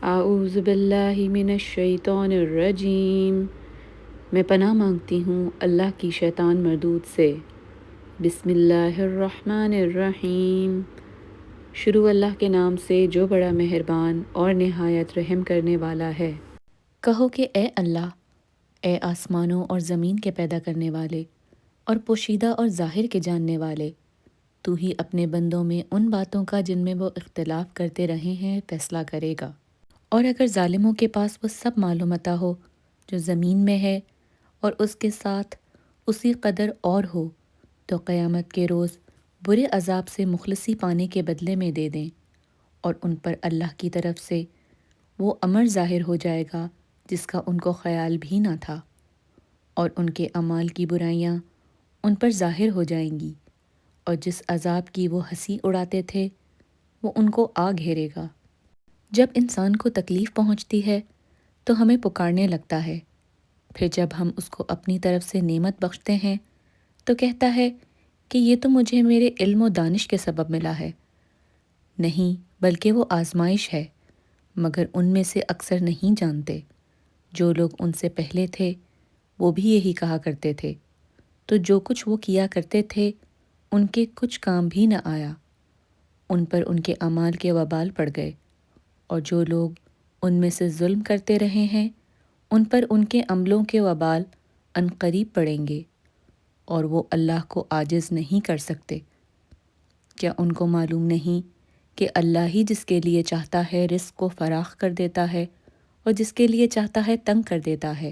اعوذ باللہ من الشیطان الرجیم۔ میں پناہ مانگتی ہوں اللہ کی شیطان مردود سے۔ بسم اللہ الرحمن الرحیم۔ شروع اللہ کے نام سے جو بڑا مہربان اور نہایت رحم کرنے والا ہے۔ کہو کہ اے اللہ، اے آسمانوں اور زمین کے پیدا کرنے والے اور پوشیدہ اور ظاہر کے جاننے والے، تو ہی اپنے بندوں میں ان باتوں کا جن میں وہ اختلاف کرتے رہے ہیں فیصلہ کرے گا۔ اور اگر ظالموں کے پاس وہ سب معلومات ہو جو زمین میں ہے اور اس کے ساتھ اسی قدر اور ہو، تو قیامت کے روز برے عذاب سے مخلصی پانے کے بدلے میں دے دیں، اور ان پر اللہ کی طرف سے وہ امر ظاہر ہو جائے گا جس کا ان کو خیال بھی نہ تھا، اور ان کے اعمال کی برائیاں ان پر ظاہر ہو جائیں گی، اور جس عذاب کی وہ ہنسی اڑاتے تھے وہ ان کو آ گھیرے گا۔ جب انسان کو تکلیف پہنچتی ہے تو ہمیں پکارنے لگتا ہے، پھر جب ہم اس کو اپنی طرف سے نعمت بخشتے ہیں تو کہتا ہے کہ یہ تو مجھے میرے علم و دانش کے سبب ملا ہے۔ نہیں، بلکہ وہ آزمائش ہے، مگر ان میں سے اکثر نہیں جانتے۔ جو لوگ ان سے پہلے تھے وہ بھی یہی کہا کرتے تھے، تو جو کچھ وہ کیا کرتے تھے ان کے کچھ کام بھی نہ آیا، ان پر ان کے اعمال کے وبال پڑ گئے۔ اور جو لوگ ان میں سے ظلم کرتے رہے ہیں ان پر ان کے عملوں کے وبال عنقریب پڑیں گے، اور وہ اللہ کو عاجز نہیں کر سکتے۔ کیا ان کو معلوم نہیں کہ اللہ ہی جس کے لیے چاہتا ہے رزق کو فراخ کر دیتا ہے اور جس کے لیے چاہتا ہے تنگ کر دیتا ہے؟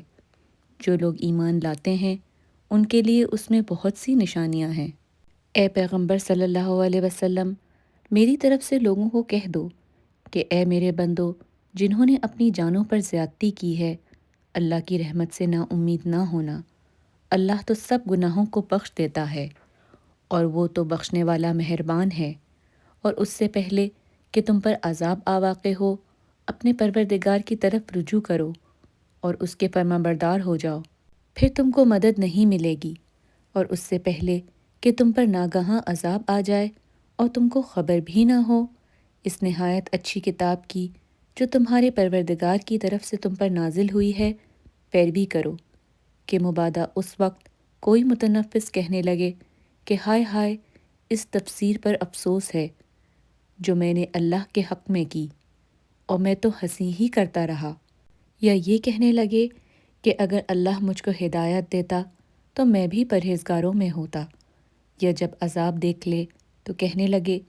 جو لوگ ایمان لاتے ہیں ان کے لیے اس میں بہت سی نشانیاں ہیں۔ اے پیغمبر صلی اللہ علیہ وسلم، میری طرف سے لوگوں کو کہہ دو کہ اے میرے بندو، جنہوں نے اپنی جانوں پر زیادتی کی ہے، اللہ کی رحمت سے نا امید نہ ہونا۔ اللہ تو سب گناہوں کو بخش دیتا ہے، اور وہ تو بخشنے والا مہربان ہے۔ اور اس سے پہلے کہ تم پر عذاب آ واقع ہو، اپنے پروردگار کی طرف رجوع کرو اور اس کے فرما بردار ہو جاؤ، پھر تم کو مدد نہیں ملے گی۔ اور اس سے پہلے کہ تم پر ناگہاں عذاب آ جائے اور تم کو خبر بھی نہ ہو، اس نہایت اچھی کتاب کی جو تمہارے پروردگار کی طرف سے تم پر نازل ہوئی ہے پیروی کرو، کہ مبادا اس وقت کوئی متنفس کہنے لگے کہ ہائے ہائے، اس تفسیر پر افسوس ہے جو میں نے اللہ کے حق میں کی، اور میں تو ہنسی ہی کرتا رہا۔ یا یہ کہنے لگے کہ اگر اللہ مجھ کو ہدایت دیتا تو میں بھی پرہیزگاروں میں ہوتا۔ یا جب عذاب دیکھ لے تو کہنے لگے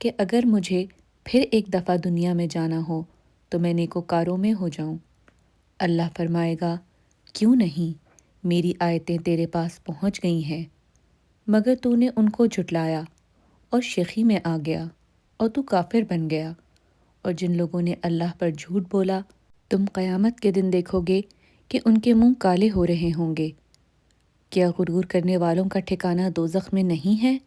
کہ اگر مجھے پھر ایک دفعہ دنیا میں جانا ہو تو میں نیکوکاروں میں ہو جاؤں۔ اللہ فرمائے گا، کیوں نہیں، میری آیتیں تیرے پاس پہنچ گئی ہیں، مگر تو نے ان کو جھٹلایا اور شیخی میں آ گیا اور تو کافر بن گیا۔ اور جن لوگوں نے اللہ پر جھوٹ بولا، تم قیامت کے دن دیکھو گے کہ ان کے منہ کالے ہو رہے ہوں گے۔ کیا غرور کرنے والوں کا ٹھکانہ دوزخ میں نہیں ہے؟